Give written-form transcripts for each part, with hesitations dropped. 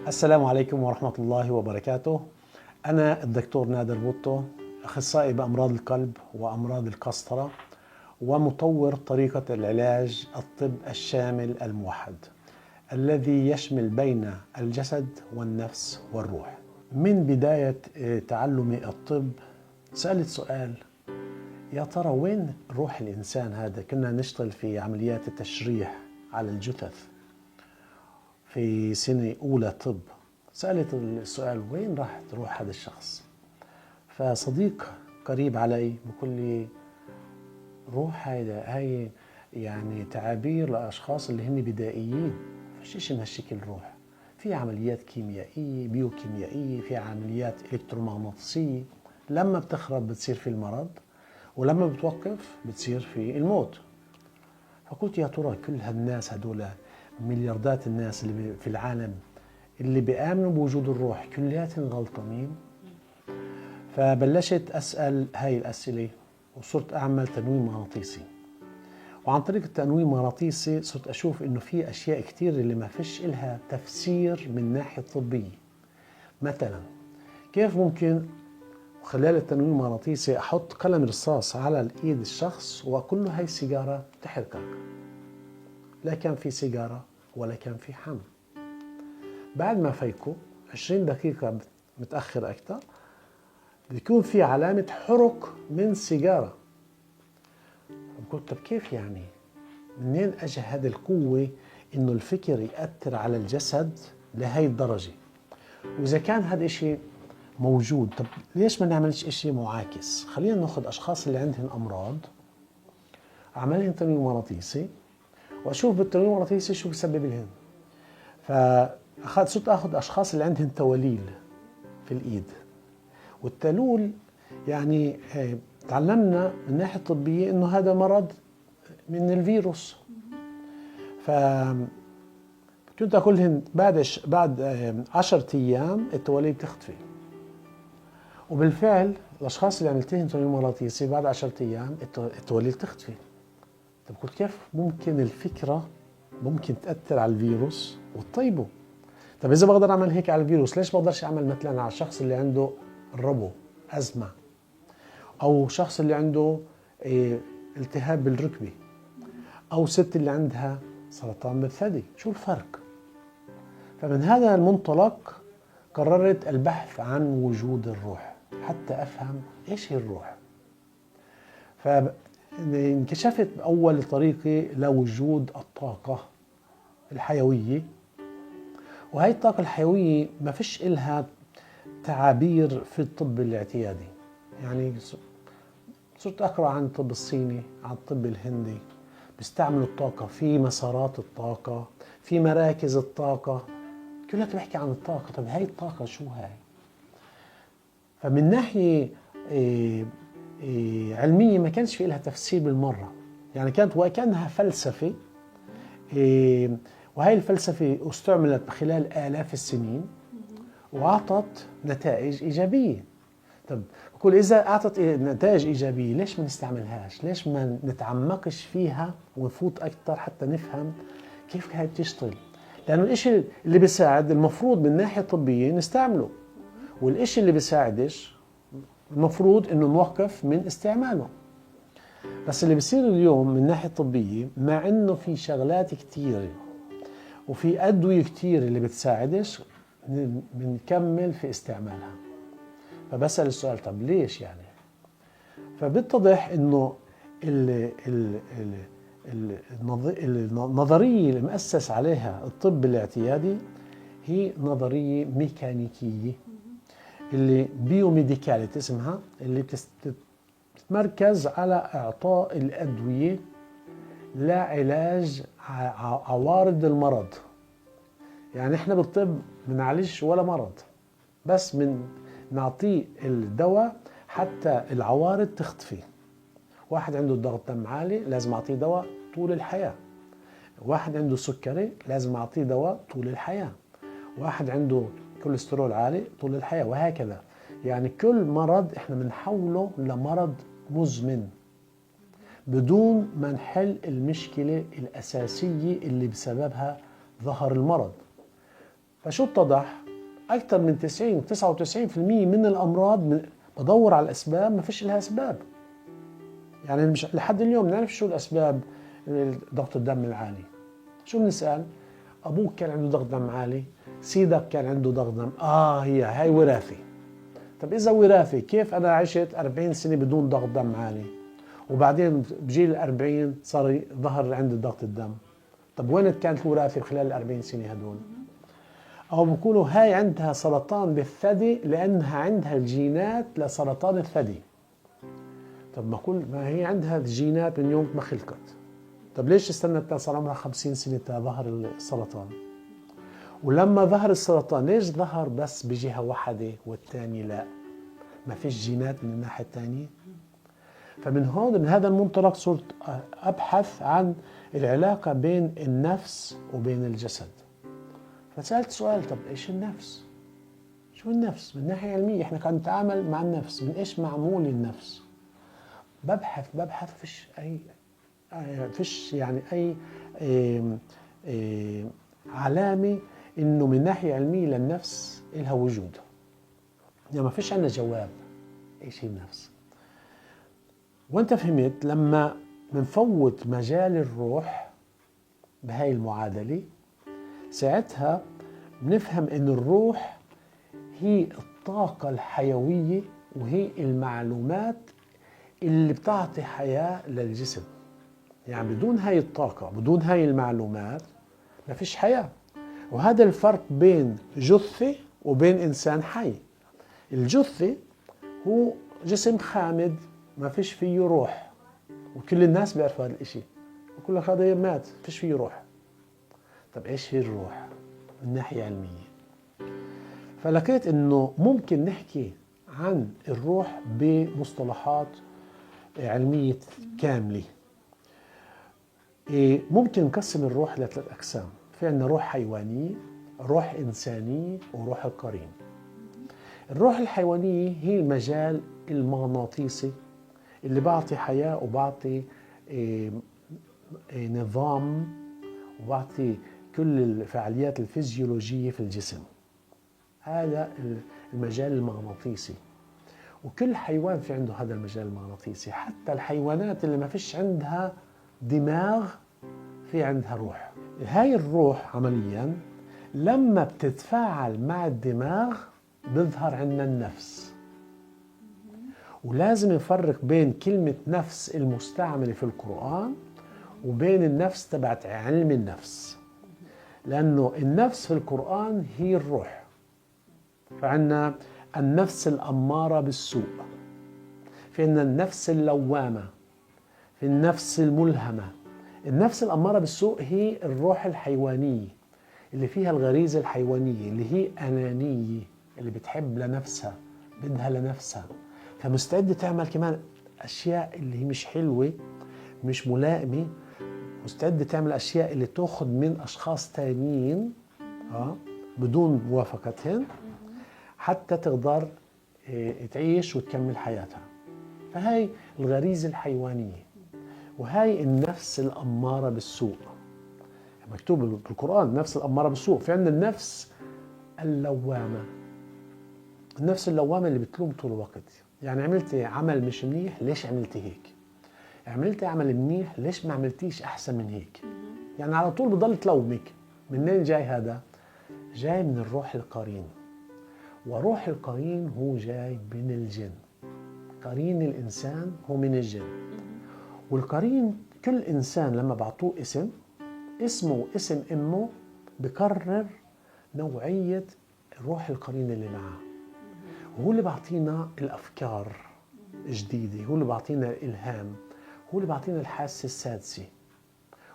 السلام عليكم ورحمة الله وبركاته. أنا الدكتور نادر بوتو، أخصائي بأمراض القلب وأمراض القسطرة، ومطور طريقة العلاج الطب الشامل الموحد الذي يشمل بين الجسد والنفس والروح. من بداية تعلمي الطب سألت سؤال: يا ترى وين روح الإنسان هذا؟ كنا نشتغل في عمليات التشريح على الجثث في سنة أولى طب. سألت السؤال: وين راح تروح هذا الشخص؟ فصديق قريب علي بقول لي: روح هاي يعني تعابير لأشخاص اللي هن بدائيين، فيش إشي من هالشكل. روح في عمليات كيميائية بيوكيميائية، في عمليات إلكترومغناطيسية، لما بتخرب بتصير في المرض، ولما بتوقف بتصير في الموت. فقلت: يا ترى كل هالناس هدول، ملياردات الناس اللي في العالم اللي بيآمنوا بوجود الروح، كلياتهم غلطانين؟ فبلشت أسأل هاي الأسئلة وصرت أعمل تنويم مغناطيسي، وعن طريق التنويم المغناطيسي صرت أشوف إنه في أشياء كتير اللي ما فيش إلها تفسير من ناحية طبية. مثلا كيف ممكن خلال التنويم المغناطيسي أحط قلم رصاص على الإيد الشخص وأقول له هاي السيجارة تحرقك؟ لا كان في سيجارة ولا كان في حمل. بعد ما فيكوا 20 دقيقة متأخر أكثر بيكون في علامة حرق من سيجارة. قلت: طب كيف يعني؟ منين أجى هذه القوة إنه الفكر يأثر على الجسد لهي الدرجة؟ وإذا كان هذا الشيء موجود، طب ليش ما نعملش إشي معاكس؟ خلينا ناخذ أشخاص اللي عندهم أمراض، أعمل لهم تنويم مغناطيسي وأشوف بالتنويم المغناطيسي شو بسبب لهم. صرت أخذ أشخاص اللي عندهم تواليل في الإيد، والتلول يعني تعلمنا من الناحية الطبية إنه هذا مرض من الفيروس. فكنت أقول لهم بعد 10 أيام التواليل بتختفي. وبالفعل الأشخاص اللي عملت لهم تنويم مغناطيسي بعد 10 أيام التواليل تختفي. طب قلت: كيف ممكن الفكرة ممكن تأثر على الفيروس وتطيبه؟ طب إذا بقدر أعمل هيك على الفيروس، ليش بقدرش أعمل مثلا على الشخص اللي عنده الربو، أزمة، أو شخص اللي عنده التهاب بالركبة، أو ست اللي عندها سرطان بالثدي؟ شو الفرق؟ فمن هذا المنطلق قررت البحث عن وجود الروح حتى أفهم إيش هي الروح. فانكشفت أول طريقة لوجود الطاقة الحيوية، وهي الطاقة الحيوية ما فيش إلها تعابير في الطب الاعتيادي. يعني صرت أقرأ عن الطب الصيني، عن الطب الهندي، بيستعملوا الطاقة في مسارات الطاقة، في مراكز الطاقة، كلها بتحكي عن الطاقة. طب هاي الطاقة شو هاي؟ فمن ناحية علمية ما كانش في لها تفسير بالمرة، يعني كانت وكأنها فلسفة، وهي الفلسفة استعملت خلال آلاف السنين وأعطت نتائج إيجابية. طب بقول: إذا أعطت نتائج إيجابية ليش ما نستعملهاش؟ ليش ما نتعمقش فيها ونفوت أكثر حتى نفهم كيف هاي بتشتغل؟ لأنه الإشي اللي بيساعد المفروض من ناحية طبية نستعمله، والإشي اللي بيساعدش المفروض إنه نوقف من استعماله. بس اللي بيصير اليوم من ناحية طبية، مع إنه في شغلات كتيرة وفي أدوية كتير اللي بتساعدش، بنكمل في استعمالها. فبسأل السؤال: طب ليش يعني؟ فبتضح انه النظرية اللي مؤسس عليها الطب الاعتيادي هي نظرية ميكانيكية، اللي بيوميديكاليتي اسمها، اللي بتتمركز على اعطاء الادوية لعلاج عوارض المرض. يعني احنا بالطب بنعالجش ولا مرض، بس نعطيه الدواء حتى العوارض تختفي. واحد عنده ضغط دم عالي لازم اعطيه دواء طول الحياة، واحد عنده سكري لازم اعطيه دواء طول الحياة، واحد عنده كوليسترول عالي طول الحياة، وهكذا. يعني كل مرض احنا بنحوله لمرض مزمن بدون ما نحل المشكلة الأساسية اللي بسببها ظهر المرض. فشو اتضح؟ أكثر من 90 99% من الأمراض بدور على الأسباب ما فيش لها أسباب. يعني مش لحد اليوم نعرف شو الأسباب ضغط الدم العالي. شو بنسأل؟ أبوك كان عنده ضغط دم عالي، سيدك كان عنده ضغط دم، هاي وراثي. طب إذا وراثي، كيف أنا عشت 40 سنة بدون ضغط دم عالي وبعدين بجيل 40 صار ظهر عندي ضغط الدم؟ طب وين كانت الوراثة خلال 40 سنة هدول؟ أو بقولوا هاي عندها سرطان بالثدي لأنها عندها الجينات لسرطان الثدي. طب ما هي عندها الجينات من يوم ما خلقت. طب ليش استنت صار عمرها 50 سنة ظهر السرطان؟ ولما ظهر السرطان ليش ظهر بس بجهة واحدة والثاني لا؟ ما فيش جينات من الناحية الثانية؟ فمن هون من هذا المنطلق صرت أبحث عن العلاقة بين النفس وبين الجسد. فسألت سؤال، طب إيش النفس؟ شو النفس؟ من ناحية علمية احنا كنا نتعامل مع النفس، من إيش معمول النفس؟ ببحث فيش يعني أي علامة إنه من ناحية علمية للنفس إلها وجود. يعني ما فيش عندنا جواب إيش هي النفس. وأنت فهمت لما بنفوت مجال الروح بهاي المعادلة، ساعتها بنفهم إن الروح هي الطاقة الحيوية وهي المعلومات اللي بتعطي حياة للجسم. يعني بدون هاي الطاقة، بدون هاي المعلومات ما فيش حياة. وهذا الفرق بين جثة وبين إنسان حي. الجثة هو جسم خامد ما فيش فيه روح، وكل الناس بيعرفوا هذا الاشي، وكل هذا مات فيش فيه روح. طب ايش هي الروح من ناحية علمية؟ فلقيت انه ممكن نحكي عن الروح بمصطلحات علمية كاملة. ممكن نقسم الروح لثلاث أقسام. في عندنا روح حيوانية، روح إنسانية، وروح القرين. الروح الحيوانية هي المجال المغناطيسي اللي بعطي حياة وبعطي نظام وبعطي كل الفعاليات الفيزيولوجية في الجسم. هذا المجال المغناطيسي، وكل حيوان في عنده هذا المجال المغناطيسي. حتى الحيوانات اللي ما فيش عندها دماغ في عندها روح. هاي الروح عمليا لما بتتفاعل مع الدماغ بظهر عندنا النفس. ولازم نفرق بين كلمة نفس المستعملة في القرآن وبين النفس تبعت علم النفس، لأنه النفس في القرآن هي الروح. فعندنا النفس الأمارة بالسوء، في عندنا النفس اللوامة، في النفس الملهمة. النفس الأمارة بالسوء هي الروح الحيوانية اللي فيها الغريزة الحيوانية اللي هي أنانية، اللي بتحب لنفسها، بدها لنفسها، فمستعدة تعمل كمان أشياء اللي هي مش حلوة مش ملائمة. مستعدة تعمل أشياء اللي تأخذ من أشخاص تانيين بدون موافقتهم حتى تقدر تعيش وتكمل حياتها. فهي الغريزة الحيوانية، وهي النفس الأمارة بالسوء. مكتوب بالقرآن نفس الأمارة بالسوء. في عندنا النفس اللوامة. النفس اللوامة اللي بتلوم طول الوقت. يعني عملتي عمل مش منيح، ليش عملتي هيك؟ عملتي عمل منيح، ليش ما عملتيش أحسن من هيك؟ يعني على طول بضل تلومك. منين جاي هذا؟ جاي من الروح القرين. وروح القرين هو جاي من الجن. قرين الإنسان هو من الجن. والقرين كل إنسان لما بعطوه اسمه واسم أمه بكرر نوعية الروح القرين اللي معه. وهو اللي بعطينا الأفكار الجديدة، هو اللي بعطينا الإلهام، هو اللي بعطينا الحاسة السادسة،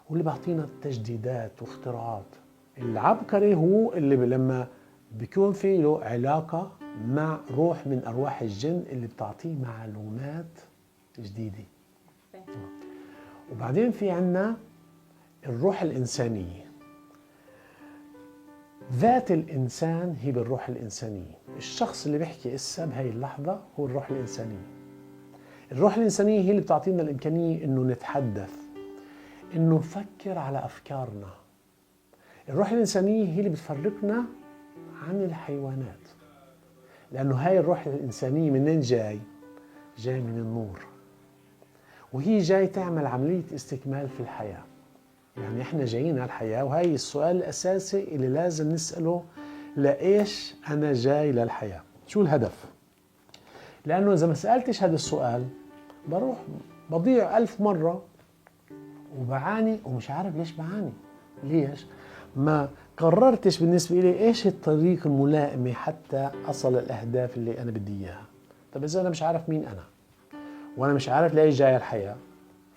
هو اللي بعطينا التجديدات واختراعات. العبقري هو اللي لما بيكون في له علاقة مع روح من أرواح الجن اللي بتعطيه معلومات جديدة. وبعدين في عنا الروح الإنسانية. ذات الإنسان هي بالروح الإنسانية. الشخص اللي بيحكي إسا بهاي اللحظة هو الروح الإنسانية. الروح الإنسانية هي اللي بتعطينا الإمكانية إنه نتحدث، إنه نفكر على أفكارنا. الروح الإنسانية هي اللي بتفرقنا عن الحيوانات. لأنه هاي الروح الإنسانية منين جاي؟ جاي من النور، وهي جاي تعمل عملية استكمال في الحياة. يعني احنا جايين على الحياة، وهي السؤال الأساسي اللي لازم نسأله: لإيش أنا جاي للحياة؟ شو الهدف؟ لأنه إذا ما سألتش هذا السؤال بروح بضيع 1000 مرة وبعاني ومش عارف ليش بعاني. ليش؟ ما قررتش بالنسبة لي إيش الطريق الملائمة حتى أصل الأهداف اللي أنا بدي إياها. طب إذا أنا مش عارف مين أنا وأنا مش عارف ليش جاي الحياة،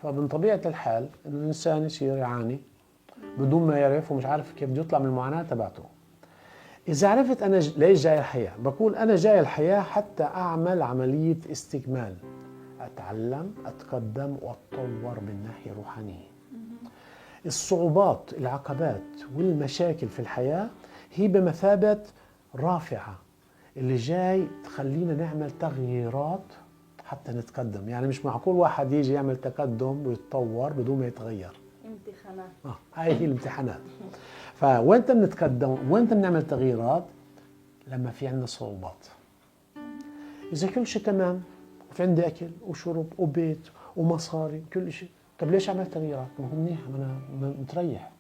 فمن طبيعة الحال إنه الإنسان يصير يعاني بدون ما يعرف ومش عارف كيف بده يطلع من المعاناة تبعته. إذا عرفت أنا ليش جاي الحياة، بقول أنا جاي الحياة حتى أعمل عملية استكمال، أتعلم، أتقدم، وأتطور من ناحية روحانية. الصعوبات، العقبات والمشاكل في الحياة هي بمثابة رافعة اللي جاي تخلينا نعمل تغييرات حتى نتقدم. يعني مش معقول واحد يجي يعمل تقدم ويتطور بدون ما يتغير. امتحانات. هاي هي الامتحانات. فوين بنتقدم وين بنعمل تغييرات؟ لما في عندنا صعوبات. إذا كل شيء تمام وفي عندي أكل وشرب وبيت ومصاري كل شيء، طب ليش أعمل تغييرات؟ ما هو منيح، ما أنا متريح.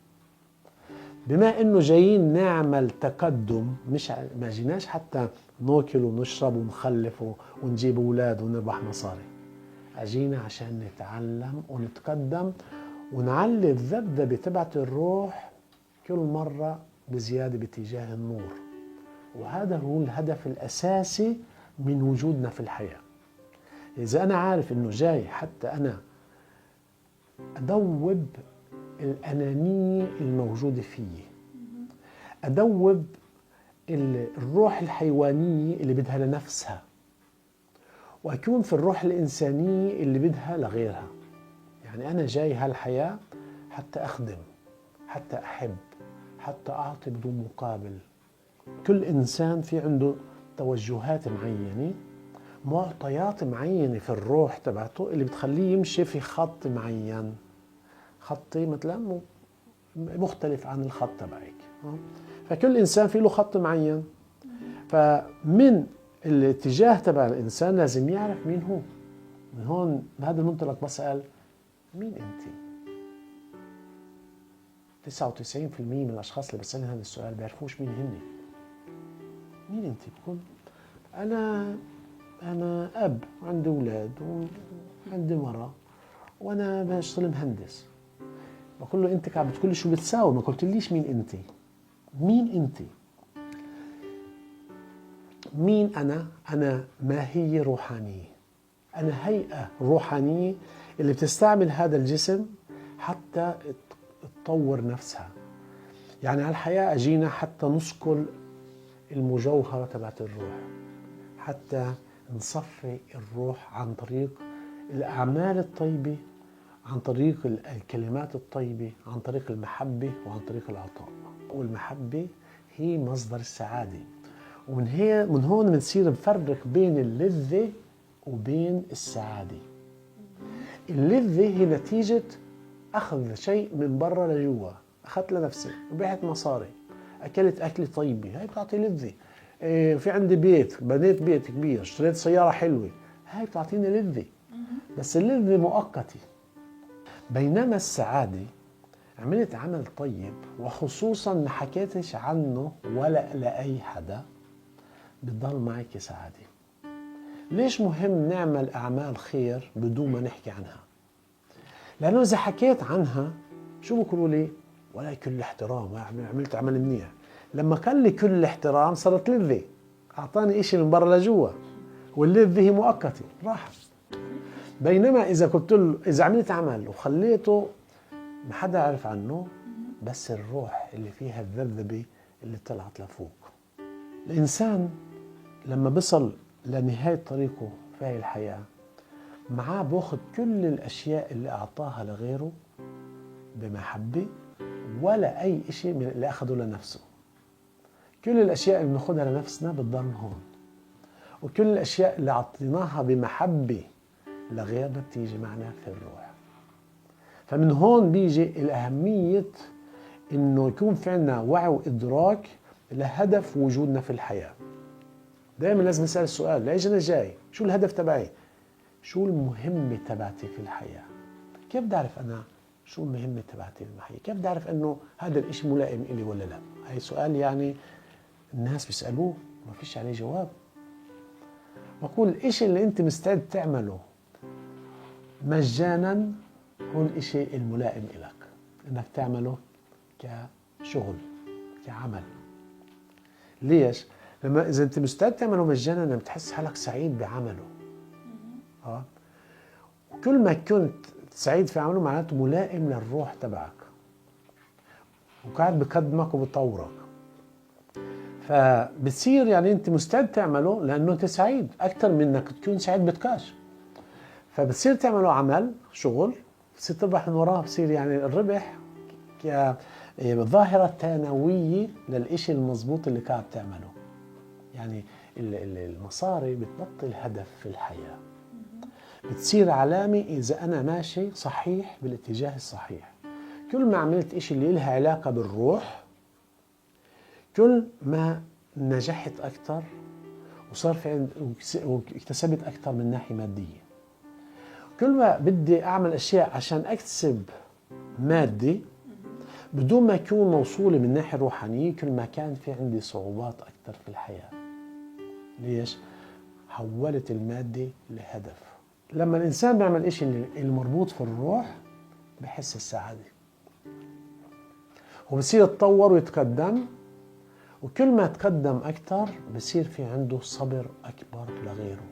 بما إنه جايين نعمل تقدم، مش ما جيناش حتى ناكل ونشرب ونخلف ونجيب أولاد ونربح مصاري. أجينا عشان نتعلم ونتقدم ونعلي الذبذبة تبعت الروح كل مرة بزيادة باتجاه النور. وهذا هو الهدف الأساسي من وجودنا في الحياة. إذا أنا عارف إنه جاي حتى أنا أدوب الأنانية الموجودة فيي، أدوب الروح الحيوانية اللي بدها لنفسها، وأكون في الروح الإنسانية اللي بدها لغيرها. يعني أنا جاي هالحياة حتى أخدم، حتى أحب، حتى أعطي بدون مقابل. كل إنسان في عنده توجهات معينة، معطيات معينة في الروح تبعته اللي بتخليه يمشي في خط معين. خطي مثلا مختلف عن الخط تبعك. فكل إنسان في له خط معين. فمن الاتجاه تبع الإنسان لازم يعرف مين هو. من هون بهذا المنطلق بسأل: مين أنت؟ 99% من الأشخاص اللي بسألهم هذا السؤال بيعرفوش مين هن. مين أنت؟ بكون أنا أب وعندي أولاد وعندي مرة وأنا بشتغل مهندس. بقول له: أنت قاعد بتقول لي شو بتساوي، ما قلت ليش مين أنت؟ مين أنت؟ مين أنا؟ أنا ماهية روحانية. أنا هيئة روحانية اللي بتستعمل هذا الجسم حتى تطور نفسها. يعني على الحياة أجينا حتى نسكل المجوهرة تبعت الروح، حتى نصفي الروح عن طريق الأعمال الطيبة، عن طريق الكلمات الطيبة، عن طريق المحبة وعن طريق العطاء. والمحبة هي مصدر السعادة. ومن هون بنصير نفرق بين اللذة وبين السعادة. اللذة هي نتيجة أخذ شيء من برا لجوا، أخذت لنفسي وبعت مصاري، أكلت أكلة طيبة، هاي بتعطي لذة. في عندي بيت، بنيت بيت كبير، اشتريت سيارة حلوة، هاي بتعطيني لذة. بس اللذة مؤقتة. بينما السعادة عملت عمل طيب، وخصوصا ما حكيتش عنه ولا لأي حدا، بتضل معك سعادة. ليش مهم نعمل أعمال خير بدون ما نحكي عنها؟ لأنه إذا حكيت عنها شو بقولوا لي؟ ولا كل احترام، عملت عمل منيح. لما قال لي كل الاحترام صارت لذة، أعطاني إشي من برا لجوا، واللذة هي مؤقتة راحت. بينما إذا قلت له، إذا عملت عمل وخليته ما حدا عرف عنه، بس الروح اللي فيها الذبذبة اللي طلعت لفوق. الإنسان لما بصل لنهاية طريقه في هاي الحياة معاه بأخذ كل الأشياء اللي أعطاها لغيره بمحبة، ولا أي شيء من اللي أخذه لنفسه. كل الأشياء اللي بناخدها لنفسنا بتضل هون، وكل الأشياء اللي أعطيناها بمحبة لغيرنا بتيجي معنا في الروح. فمن هون بيجي الأهمية إنه يكون في عنا وعي وإدراك لهدف وجودنا في الحياة. دائما لازم نسأل السؤال: ليش أنا جاي؟ شو الهدف تبعي؟ شو المهمة تبعتي في الحياة؟ كيف بدي أعرف أنا شو المهمة تبعتي في الحياة؟ كيف بدي أعرف أنه هذا الإشي ملائم إلي ولا لا؟ هاي سؤال يعني الناس بيسألوه ما فيش عليه جواب. بقول الإشي اللي أنت مستعد تعمله مجانا هو الإشي الملائم إلك، إنك تعمله كشغل، كعمل. ليش؟ لما إذا أنت مستعد تعمله مجانا بتحس حالك سعيد بعمله. وكل ما كنت سعيد في عمله معناته ملائم للروح تبعك، وقاعد بقدمك وبطورك. فبتصير يعني أنت مستعد تعمله لأنه أنت سعيد أكثر من إنك تكون سعيد بتكاش. فبتصير تعمله عمل شغل، بتصير تربح من وراه. بتصير يعني الربح كظاهرة ثانوية للإشي المضبوط اللي قاعد تعمله. يعني المصاري بتبطل هدف في الحياة، بتصير علامة إذا أنا ماشي صحيح بالاتجاه الصحيح. كل ما عملت إشي اللي إلها علاقة بالروح كل ما نجحت أكتر وصار في واكتسبت أكتر من ناحية مادية. كل ما بدي أعمل أشياء عشان أكتسب مادي بدون ما يكون موصولة من ناحية روحانية كل ما كان في عندي صعوبات أكتر في الحياة. ليش؟ حولت المادة لهدف. لما الإنسان بيعمل إشي المربوط في الروح بحس السعادة وبصير يتطور ويتقدم، وكل ما تقدم أكتر بصير في عنده صبر أكبر لغيره،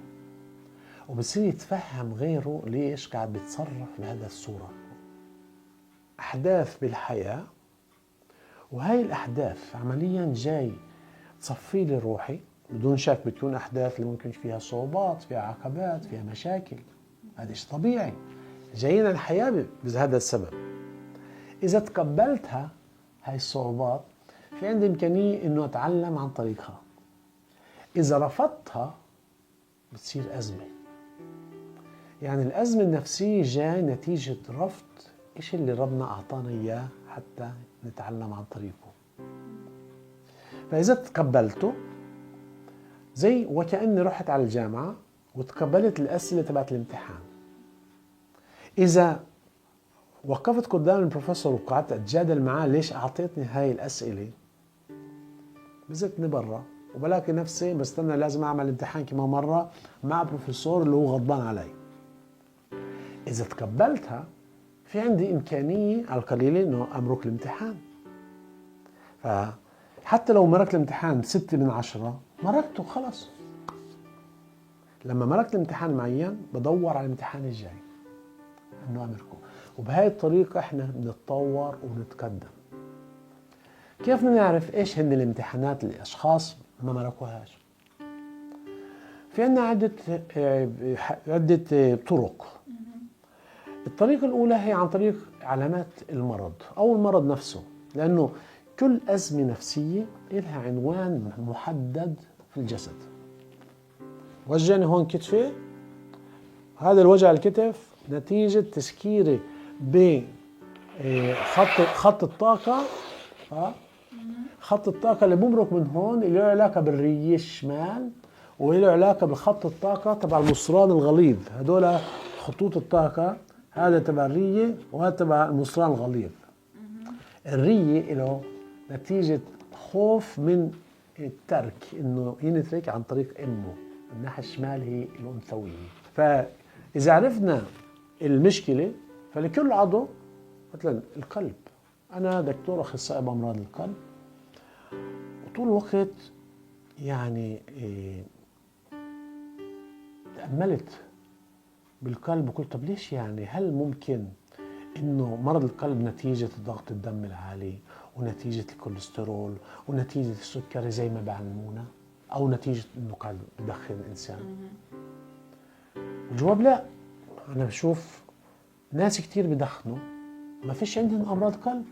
وبصير يتفهم غيره ليش قاعد بيتصرف بهذا الصورة. أحداث بالحياة، وهاي الأحداث عمليا جاي تصفي لي روحي. بدون شك بتكون أحداث اللي ممكن فيها صعوبات، فيها عقبات، فيها مشاكل. هذا شيء طبيعي، جايين الحياة بهذا السبب. إذا تقبلتها هاي الصعوبات في عندي إمكانية إنه أتعلم عن طريقها. إذا رفضتها بتصير أزمة. يعني الأزمة النفسية جاي نتيجة رفض إيش اللي ربنا أعطانا إياه حتى نتعلم عن طريقه. فإذا تقبلته زي وكأني رحت على الجامعة وتقبلت الأسئلة تبعت الامتحان. إذا وقفت قدام البروفيسور وقعدت أتجادل معاه ليش أعطيتني هاي الأسئلة بزتني برا، وبلاقي نفسي بستنى لازم أعمل امتحان كمان مرة مع بروفيسور اللي هو غضبان علي. إذا تقبلتها في عندي إمكانية على القليل إنه أمرك الامتحان. فحتى لو مرقت الامتحان 6/10 مرقته خلص. لما مرقت الامتحان معين بدور على الامتحان الجاي إنه أمركه. وبهاي الطريقة إحنا بنتطور ونتقدم. كيف نعرف إيش هن الامتحانات اللي الأشخاص ما مرقوهاش؟ في عنا عدة طرق. الطريقة الأولى هي عن طريق علامات المرض أو المرض نفسه، لأنه كل أزمة نفسية لها عنوان محدد في الجسد. وجعني هون كتفي، هذا الوجع على الكتف نتيجة تسكيري بخط الطاقة. خط الطاقة اللي بمرق من هون اللي له علاقة بالرية الشمال وله علاقة بخط الطاقة تبع المصران الغليظ. هدول خطوط الطاقة، هذا تبع الرية وهذا تبع المصران الغليظ. الرية له نتيجة خوف من الترك، انه ينترك عن طريق امه. الناحية الشمال هي الانثوية. فاذا عرفنا المشكلة فلكل عضو، مثلا القلب، انا دكتور اخصائي بامراض القلب وطول الوقت يعني تأملت بالقلب وقلت طب ليش يعني هل ممكن انه مرض القلب نتيجة ضغط الدم العالي ونتيجة الكوليسترول ونتيجة السكري زي ما بعلمونا، او نتيجة انه قاعد بدخن الانسان؟ الجواب لا. انا بشوف ناس كتير بدخنوا ما فيش عندهم امراض قلب.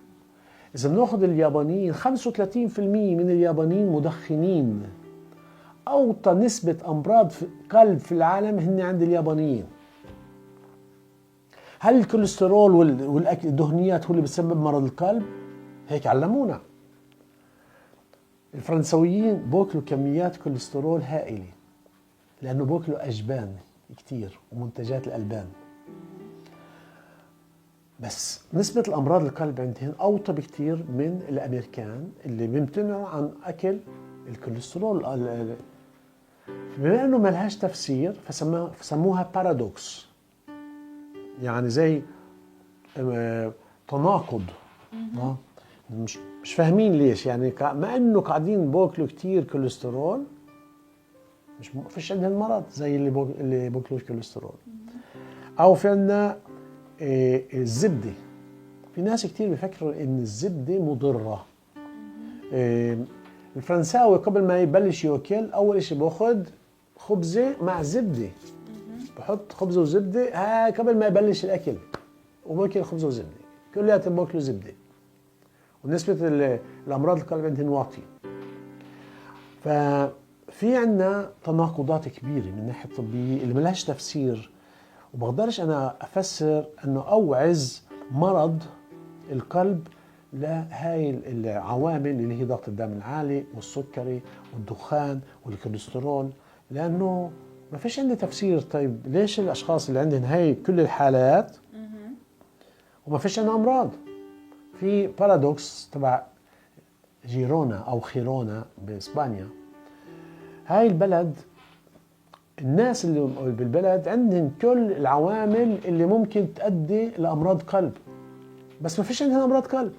اذا بناخذ اليابانيين 35% من اليابانيين مدخنين. اوطى نسبة امراض قلب في العالم هن عند اليابانيين. هل الكوليسترول والدهنيات هو اللي بتسبب مرض القلب؟ هيك علمونا. الفرنسويين بوكلوا كميات كوليسترول هائلة لأنه بوكلوا أجبان كتير ومنتجات الألبان. بس نسبة الأمراض القلب عندهم أوطى بكتير من الأمريكان اللي بيمتنعوا عن أكل الكوليسترول. بما أنه ما لهاش تفسير فسموها بارادوكس، يعني زي تناقض. مش فاهمين ليش، يعني مع أنه قاعدين بوكلوا كتير كوليسترول مش فيش عندهم مرض زي اللي بوكلوا الكوليسترول. أو في عندنا الزبدة. في ناس كتير بيفكروا ان الزبدة مضرة. الفرنساوي قبل ما يبلش ياكل اول اشي باخد خبزة مع زبدة، بحط خبزة وزبدة قبل ما يبلش الاكل، وباكل خبزة وزبدة، كلياتهم باكلوا زبدة. ونسبة الامراض القلب عندهم واطية. ففي عنا تناقضات كبيرة من الناحية الطبية اللي ملهاش تفسير، وبقدرش أنا أفسر أنه أوعز مرض القلب لهاي العوامل اللي هي ضغط الدم العالي والسكري والدخان والكوليسترول، لأنه ما فيش عندي تفسير. طيب ليش الأشخاص اللي عندهم هاي كل الحالات وما فيش عندهم أمراض؟ في بارادوكس تبع جيرونا أو خيرونا بإسبانيا. هاي البلد الناس اللي بالبلد عندهم كل العوامل اللي ممكن تؤدي لأمراض قلب، بس ما فيش عندهم أمراض قلب.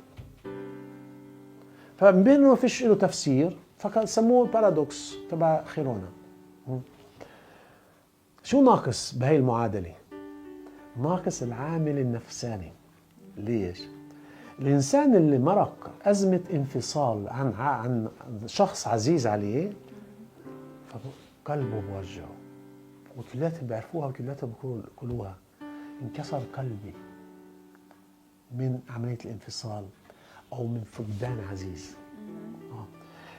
فبين ما فيش له تفسير فسموه بارادوكس تبع خيرونا. شو ناقص بهاي المعادلة؟ ناقص العامل النفساني. ليش؟ الإنسان اللي مرق أزمة انفصال عن شخص عزيز عليه فقلبه بوجعه، وكلاتهم بيعرفوها وكلاتهم بيقولوها، انكسر قلبي من عملية الانفصال أو من فقدان عزيز.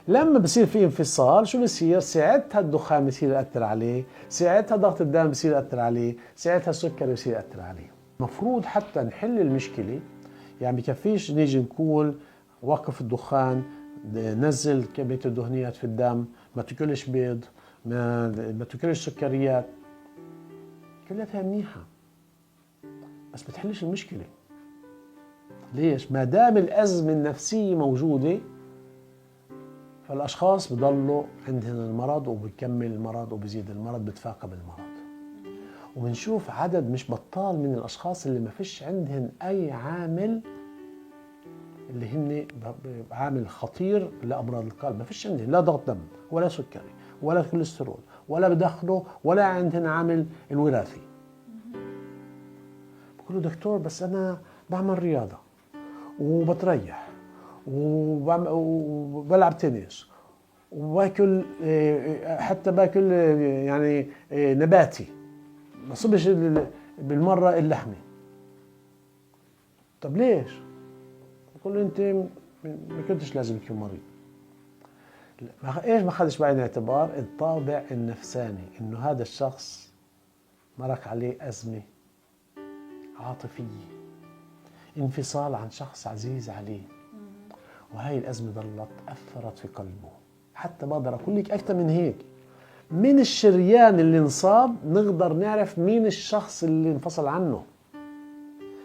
لما بصير في انفصال شو بصير؟ ساعتها الدخان بصير يأثر عليه، ساعتها ضغط الدم بصير يأثر عليه، ساعتها السكر بصير يأثر عليه. مفروض حتى نحل المشكلة، يعني بكفيش نيجي نقول وقف الدخان، نزل كمية الدهنيات في الدم، ما تاكلش بيض، ما تاكلش سكريات، كلها منيحة بس بتحلش المشكلة. ليش؟ ما دام الأزمة النفسية موجودة فالأشخاص بضلوا عندهم المرض وبيكمل المرض وبيزيد المرض، بتفاقم المرض. وبنشوف عدد مش بطال من الأشخاص اللي ما فيش عندهم أي عامل اللي هن عامل خطير لأمراض القلب، ما فيش عندهم لا ضغط دم ولا سكري ولا كوليسترول ولا بدخنوا ولا عندهم عامل الوراثي. بقول له دكتور بس أنا بعمل رياضة وبتريح وبلعب تنس وباكل، حتى باكل يعني نباتي، ما صبش بالمرة اللحمة. طب ليش؟ بقول له أنت ما كنتش لازم تكون مريض. ايش ما خدش بعين الاعتبار؟ الطابع النفساني، انه هذا الشخص مرق عليه أزمة عاطفية، انفصال عن شخص عزيز عليه، وهي الأزمة ظلت أثرت في قلبه. حتى بقدر أقول لك أكثر من هيك، من الشريان اللي انصاب نقدر نعرف مين الشخص اللي انفصل عنه.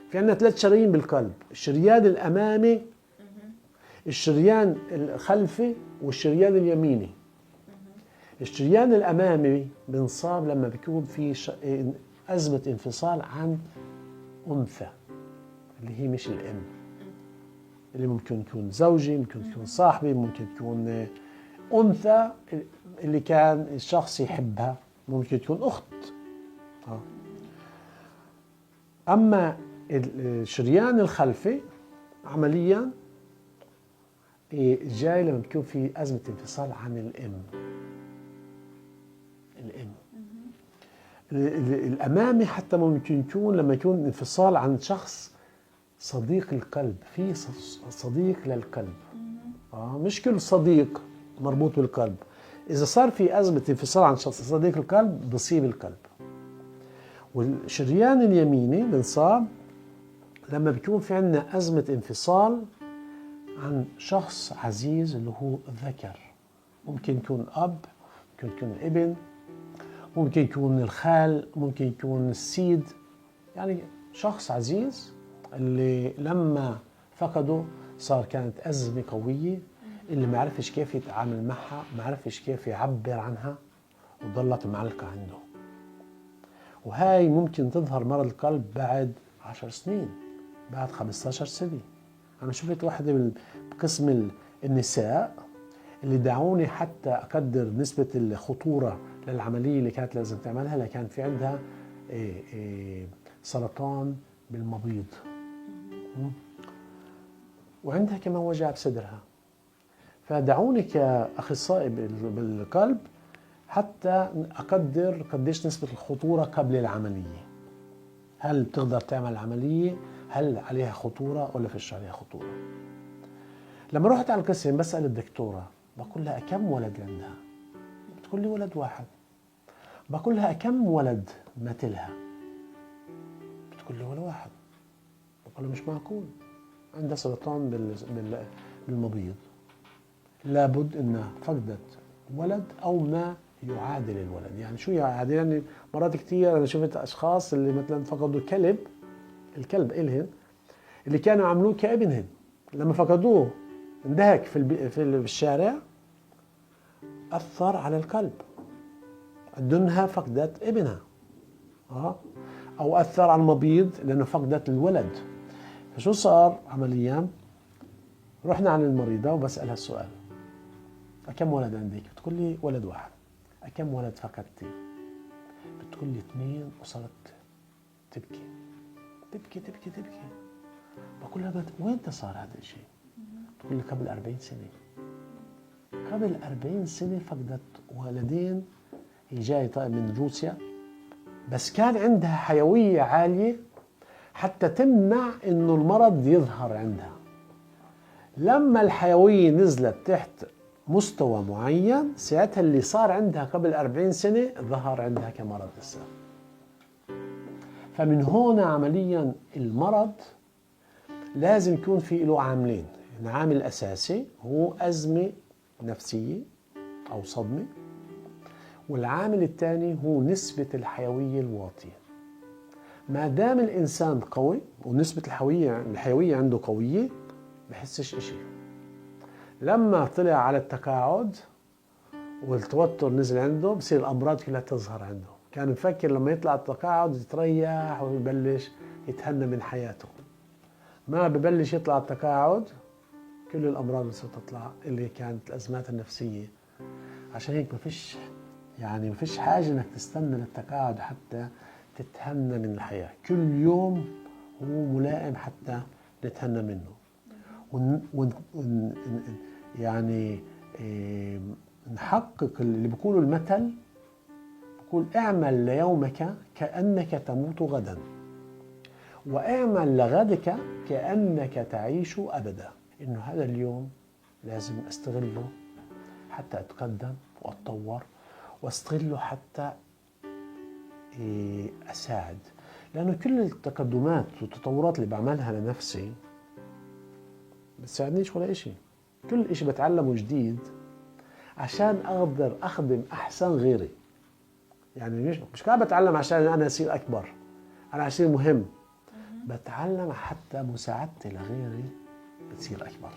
في عندنا 3 شرايين بالقلب، الشريان الأمامي، الشريان الخلفي، والشريان اليميني. الشريان الأمامي بنصاب لما بيكون في أزمة انفصال عن أنثى اللي هي مش الأم، اللي ممكن تكون زوجي، ممكن تكون صاحبي، ممكن تكون أنثى اللي كان الشخص يحبها، ممكن تكون أخت. أما الشريان الخلفي عمليا جاي لما بيكون في أزمة انفصال عن الأم. الأمامي حتى ممكن يكون لما يكون انفصال عن شخص صديق القلب، في صديق للقلب، مش كل صديق مربوط بالقلب. إذا صار في أزمة انفصال عن شخص صديق القلب بصيب القلب. والشريان اليميني بنصاب لما بيكون في عندنا أزمة انفصال عن شخص عزيز اللي هو ذكر. ممكن يكون أب، ممكن يكون ابن، ممكن يكون الخال، ممكن يكون السيد، يعني شخص عزيز اللي لما فقده كانت أزمة قوية، اللي ما عرفش كيف يتعامل معها، ما عرفش كيف يعبر عنها، وظلت معلقة عنده. وهاي ممكن تظهر مرض القلب بعد 10 سنين، بعد 15 سنة. أنا شفت واحدة بقسم النساء اللي دعوني حتى أقدر نسبة الخطورة للعملية اللي كانت لازم تعملها، اللي كان في عندها سرطان بالمبيض، وعندها كمان وجع بصدرها. فدعوني كأخصائي بالقلب حتى أقدر قديش نسبة الخطورة قبل العملية. هل بتقدر تعمل العملية؟ هل عليها خطورة ولا فيش عليها خطورة؟ لما رحت على القسم بسأل الدكتورة، بقول لها كم ولد عندها؟ بتقول لي ولد واحد. بقول لها كم ولد مات لها؟ بتقول لي ولا واحد. بقول لها مش معقول، عندها سرطان بالمبيض، لابد انها فقدت ولد او ما يعادل الولد. يعني شو يعادل؟ يعني مرات كثير انا شفت اشخاص اللي مثلا فقدوا الكلب إلهن اللي كانوا عملوه كابنهن، لما فقدوه اندهك في الشارع، اثر على الكلب، دونها فقدت ابنها، او اثر على المبيض لانه فقدت الولد. فشو صار عمليا؟ رحنا على المريضه وبسالها السؤال، كم ولد عندك؟ بتقول لي ولد واحد. كم ولد فقدتي؟ بتقول لي 2. وصارت تبكي تبكي تبكي تبكي. بقول لها وين صار هذا الشيء؟ بتقول لي قبل 40 سنه. قبل 40 سنه فقدت ولدين. هي جاي من روسيا، بس كان عندها حيويه عاليه حتى تمنع انه المرض يظهر عندها. لما الحيويه نزلت تحت مستوى معين، ساعتها اللي صار عندها قبل 40 سنة ظهر عندها كمرض لسه. فمن هون عمليا المرض لازم يكون في له عاملين. العامل الأساسي هو أزمة نفسية أو صدمة، والعامل الثاني هو نسبة الحيوية الواطية. ما دام الإنسان قوي ونسبة الحيوية عنده قوية، بحسش إشي. لما طلع على التقاعد والتوتر نزل عنده، بصير الأمراض كلها تظهر عنده. كان مفكر لما يطلع التقاعد يتريح ويبلش يتهنى من حياته. ما ببلش يطلع التقاعد كل الأمراض اللي تطلع اللي كانت الأزمات النفسية. عشان هيك ما فيش حاجة انك تستنى للتقاعد حتى تتهنى من الحياة. كل يوم هو ملائم حتى نتهنى منه. يعني نحقق اللي بيقولوا المثل، بيقول اعمل ليومك كأنك تموت غدا، واعمل لغدك كأنك تعيش أبدا. إنه هذا اليوم لازم استغله حتى أتقدم وأتطور، واستغله حتى أساعد. لأنه كل التقدمات والتطورات اللي بعملها لنفسي بتساعدنيش ولا إشي. كل إشي بتعلمه جديد عشان أقدر أخدم أحسن غيري. يعني مش كان بتعلم عشان أنا أصير أكبر، أنا أصير مهم. بتعلم حتى مساعدتي لغيري بتصير أكبر.